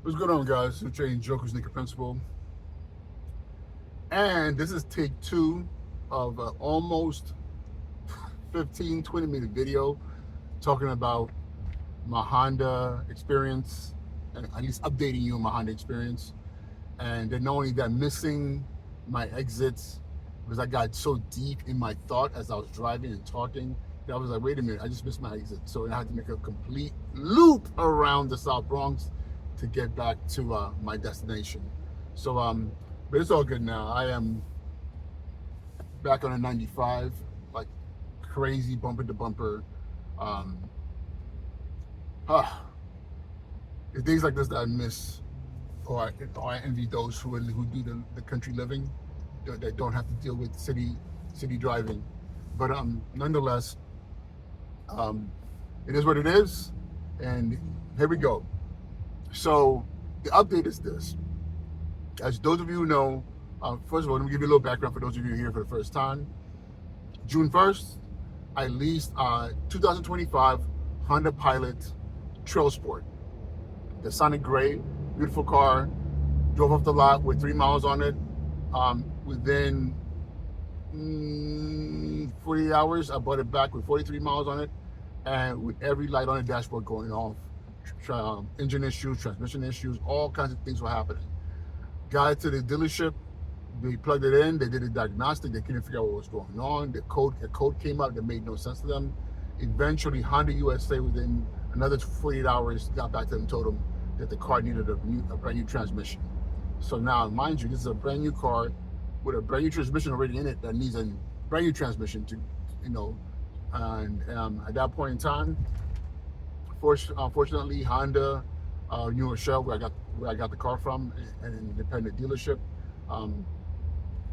What's going on, guys? It's Jay Joker Sneaker Principal, and this is take two of an almost 15-20 minute video talking about my Honda experience, and at least updating you on my Honda experience. And then not only that, missing my exits because I got so deep in my thought as I was driving and talking that I was like, wait a minute, I just missed my exit. So I had to make a complete loop around the South Bronx to get back to my destination. So, but it's all good now. I am back on a 95, like crazy bumper to bumper. Um, ah, it's days like this that I miss, or I envy those who do the country living that don't have to deal with city driving. But nonetheless, um, it is what it is, and here we go. So the update is this. As those of you who know, first of all, let me give you a little background for those of you here for the first time. June 1st, I leased a 2025 Honda Pilot Trailsport. The Sonic Gray, beautiful car. Drove off the lot with 3 miles on it. Within 48 hours, I bought it back with 43 miles on it, and with every light on the dashboard going off. Engine issues, transmission issues, all kinds of things were happening. Got it to the dealership, they plugged it in, they did a diagnostic, they couldn't figure out what was going on. The code came out that made no sense to them. Eventually, Honda USA, within another 48 hours, got back to them and told them that the car needed a brand new transmission. So now, mind you, this is a brand new car with a brand new transmission already in it that needs a brand new transmission and at that point in time, unfortunately, Honda, New Rochelle, where I got the car from, an independent dealership,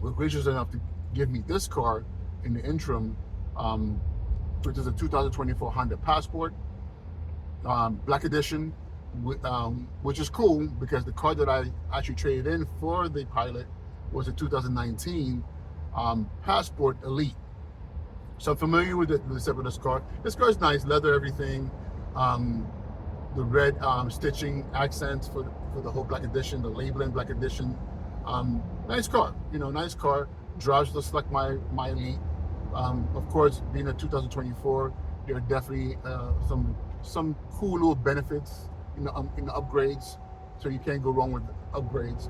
were gracious enough to give me this car in the interim, which is a 2024 Honda Passport, Black Edition, which is cool because the car that I actually traded in for the Pilot was a 2019 Passport Elite. So I'm familiar with the set of this car. This car is nice, leather, everything. The red stitching accents for the whole Black Edition, the labeling Black Edition. Nice car, nice car. Drives just like my Elite. Of course, being a 2024, there are definitely some cool little benefits in the upgrades. So you can't go wrong with upgrades.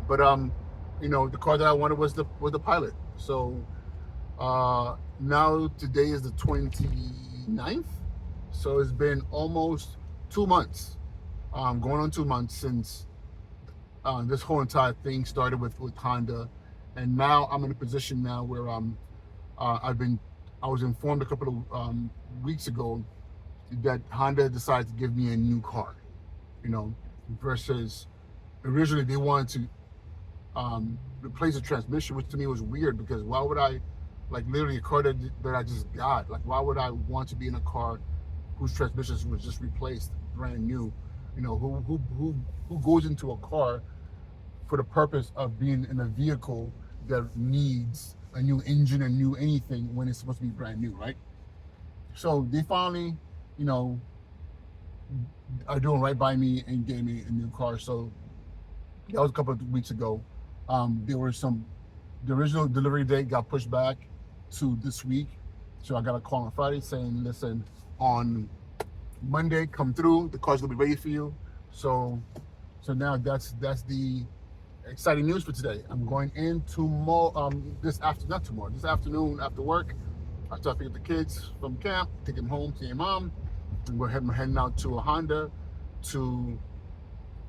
But the car that I wanted was the Pilot. So now today is the 29th. So it's been almost 2 months, going on 2 months since this whole entire thing started with Honda, and now I'm in a position now where I was informed a couple of weeks ago that Honda decided to give me a new car, versus originally they wanted to replace the transmission, which to me was weird because why would I, like literally a car that I just got, like why would I want to be in a car whose transmission was just replaced, brand new? Who goes into a car for the purpose of being in a vehicle that needs a new engine and new anything when it's supposed to be brand new, right? So they finally, are doing right by me and gave me a new car. So that was a couple of weeks ago. The original delivery date got pushed back to this week. So I got a call on Friday saying, listen, on Monday, come through, the car's gonna be ready for you. So now that's the exciting news for today. I'm going in this afternoon after work. After I pick up the kids from camp, take them home to your mom, and we're heading out to a Honda to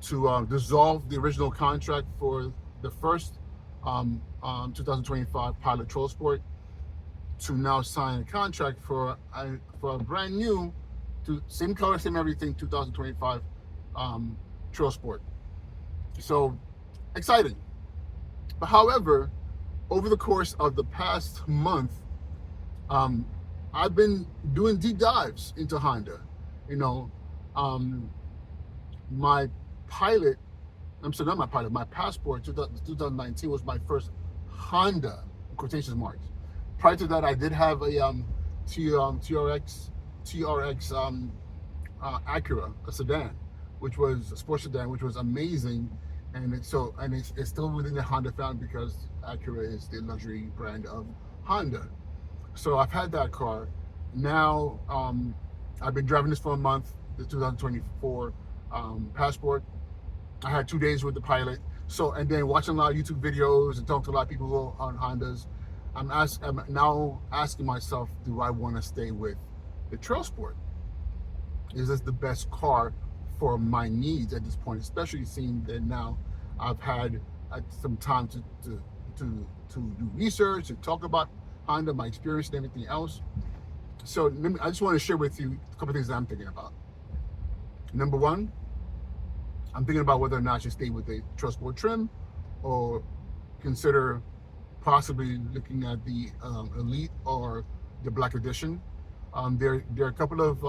dissolve the original contract for the first 2025 Pilot Trailsport, to now sign a contract for a brand new, same color, same everything, 2025 Trailsport. So exciting. But however, over the course of the past month, I've been doing deep dives into Honda. My Pilot, not my Pilot, my Passport 2019 was my first Honda, quotation marks. Prior to that, I did have a TRX Acura, a sedan. which was a sports sedan, which was amazing. And it's still within the Honda family because Acura is the luxury brand of Honda. So I've had that car. Now I've been driving this for a month, the 2024 Passport. I had 2 days with the Pilot. So, and then watching a lot of YouTube videos and talking to a lot of people who are on Hondas, I'm now asking myself, do I want to stay with the Trailsport? Is this the best car for my needs at this point? Especially seeing that now I've had some time to do research, to talk about Honda, my experience, and everything else. So I just want to share with you a couple of things that I'm thinking about. Number one, I'm thinking about whether or not I should stay with the Trailsport trim or consider possibly looking at the Elite or the Black Edition. There are a couple of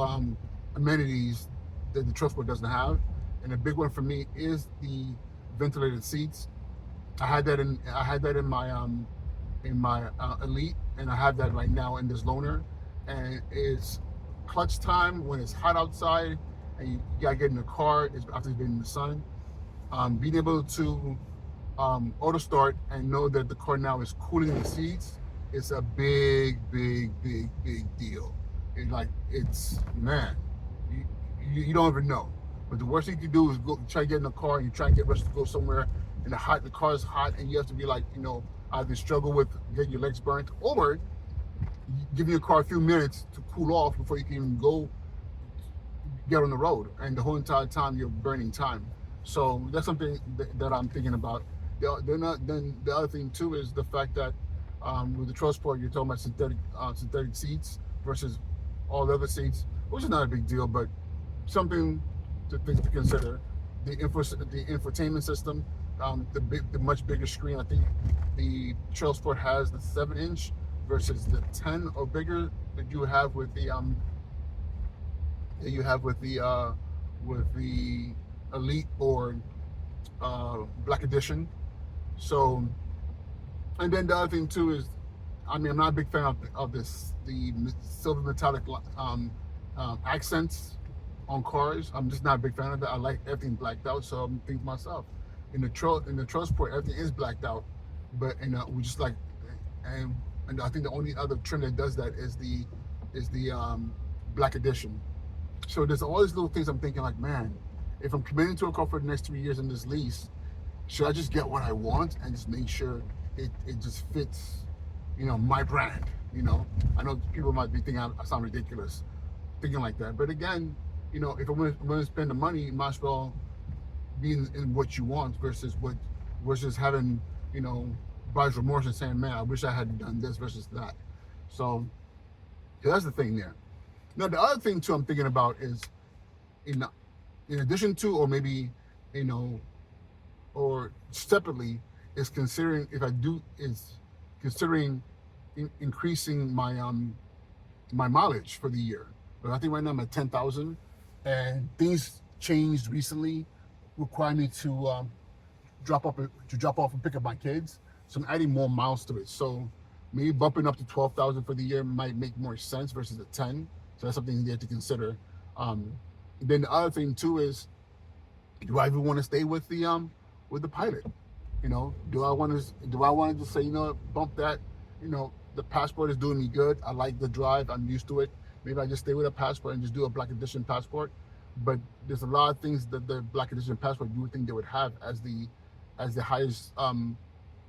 amenities that the Trailsport doesn't have, and a big one for me is the ventilated seats. I had that in my Elite, and I have that right now in this loaner. And it's clutch time when it's hot outside and you gotta get in the car after it's been in the sun. Being able to auto start and know that the car now is cooling the seats is a big deal. Man, you don't even know. But the worst thing you can do is go try to get in the car and you try to get rushed to go somewhere and the car is hot and you have to be like, either struggle with getting your legs burnt or give your car a few minutes to cool off before you can even go get on the road, and the whole entire time you're burning time. So that's something that I'm thinking about. Then the other thing too is the fact that with the Trailsport you're talking about synthetic seats versus all the other seats, which is not a big deal, but something to consider. The infotainment system, the much bigger screen. I think the Trailsport has the 7-inch versus the 10 or bigger that you have with the Elite or Black Edition. So, and then the other thing too is, I'm not a big fan of the silver metallic accents on cars. I'm just not a big fan of that. I like everything blacked out. So I'm thinking to myself, in the Trailsport, everything is blacked out, but we just like, and I think the only other trim that does that is the Black Edition. So there's all these little things I'm thinking like, man, if I'm committing to a car for the next 3 years in this lease, should I just get what I want and just make sure it just fits, my brand? I know people might be thinking I sound ridiculous thinking like that, but again, if I'm going to spend the money, you might as well be in what you want versus having, buyer's remorse and saying, man, I wish I had done this versus that. So that's the thing there. Now, the other thing too I'm thinking about is, in addition to, or maybe, or separately, is considering increasing my mileage for the year. But I think right now I'm at 10,000, and things changed recently, require me to drop off and pick up my kids. So I'm adding more miles to it. So maybe bumping up to 12,000 for the year might make more sense versus the 10. So that's something you have to consider. Then the other thing too is, do I even want to stay with the Pilot? Do I want to just say, bump that? The Passport is doing me good. I like the drive. I'm used to it. Maybe I just stay with a Passport and just do a Black Edition Passport. But there's a lot of things that the Black Edition Passport you would think they would have as the highest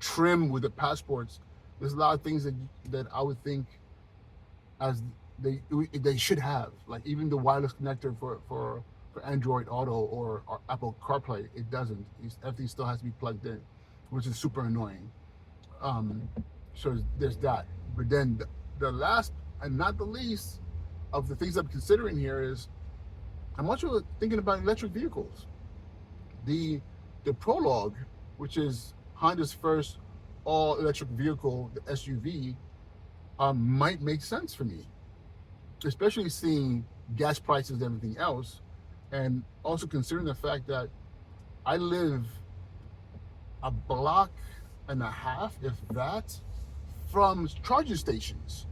trim with the Passports. There's a lot of things that I would think as they should have, like even the wireless connector for Android Auto or Apple CarPlay. It doesn't. Everything still has to be plugged in, which is super annoying. So there's that. But then the last and not the least of the things I'm considering here is, I'm also thinking about electric vehicles. The Prologue, which is Honda's first all-electric vehicle, the SUV, might make sense for me, especially seeing gas prices and everything else, and also considering the fact that I live a block and a half, if that, from charging stations.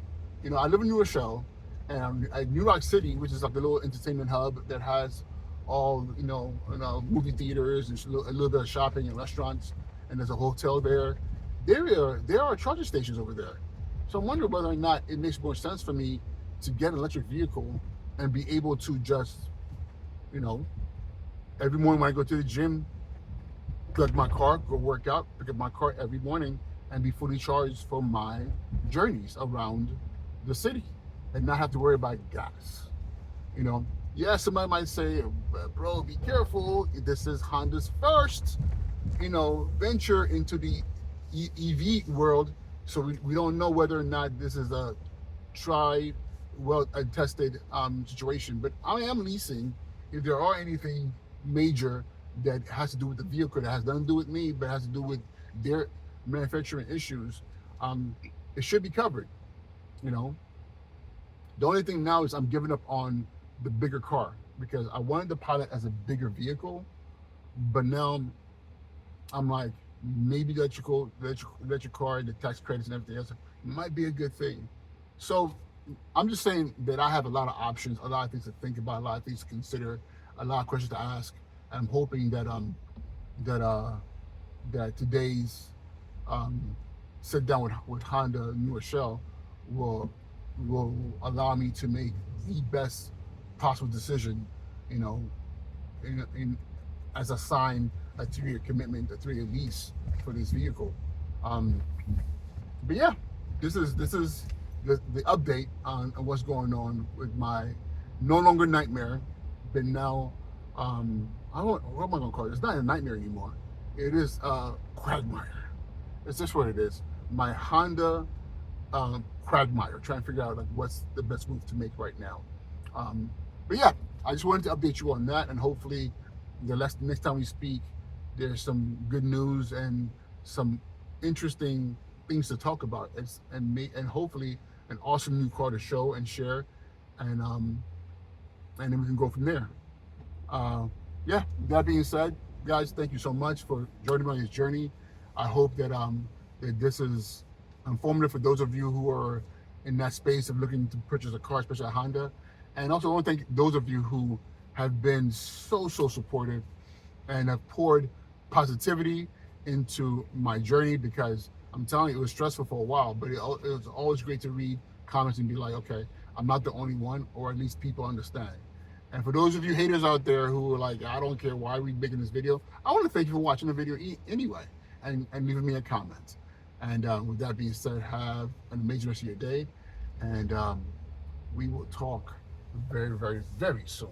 I live in New Rochelle, and New York City, which is like a little entertainment hub that has all movie theaters and a little bit of shopping and restaurants, and there's a hotel there. There are charging stations over there. So I'm wondering whether or not it makes more sense for me to get an electric vehicle and be able to just, you know, every morning when I go to the gym, plug my car, go work out, pick up my car every morning, and be fully charged for my journeys around the city, and not have to worry about gas. You know, yeah, somebody might say, bro, be careful. This is Honda's first, venture into the EV world. So we don't know whether or not this is a tried, well tested situation. But I am leasing. If there are anything major that has to do with the vehicle, that has nothing to do with me, but has to do with their manufacturing issues, um, it should be covered. You know, the only thing now is I'm giving up on the bigger car because I wanted the Pilot as a bigger vehicle, but now I'm like, maybe the electric car, the tax credits and everything else might be a good thing. So I'm just saying that I have a lot of options, a lot of things to think about, a lot of things to consider, a lot of questions to ask. And I'm hoping that that today's um, sit down with Honda New Rochelle will will allow me to make the best possible decision, you know, in as a sign a 3-year commitment, a 3-year lease for this vehicle. Um, but yeah, this is the update on what's going on with my no longer nightmare, but now I don't what am I gonna call it? It's not a nightmare anymore. It is Quagmire. It's just what it is. My Honda Quagmire, trying to figure out like what's the best move to make right now. Um, but yeah, I just wanted to update you on that, and hopefully, next time we speak, there's some good news and some interesting things to talk about, and hopefully an awesome new car to show and share, and and then we can go from there. Uh, yeah, that being said, guys, thank you so much for joining me on this journey. I hope that this is informative for those of you who are in that space of looking to purchase a car, especially a Honda. And also, I want to thank those of you who have been so supportive and have poured positivity into my journey, because I'm telling you, it was stressful for a while, but it was always great to read comments and be like, okay, I'm not the only one, or at least people understand. And for those of you haters out there who are like, I don't care why we're making this video, I want to thank you for watching the video anyway, and leaving me a comment. And with that being said, have an amazing rest of your day, and we will talk very, very, very soon.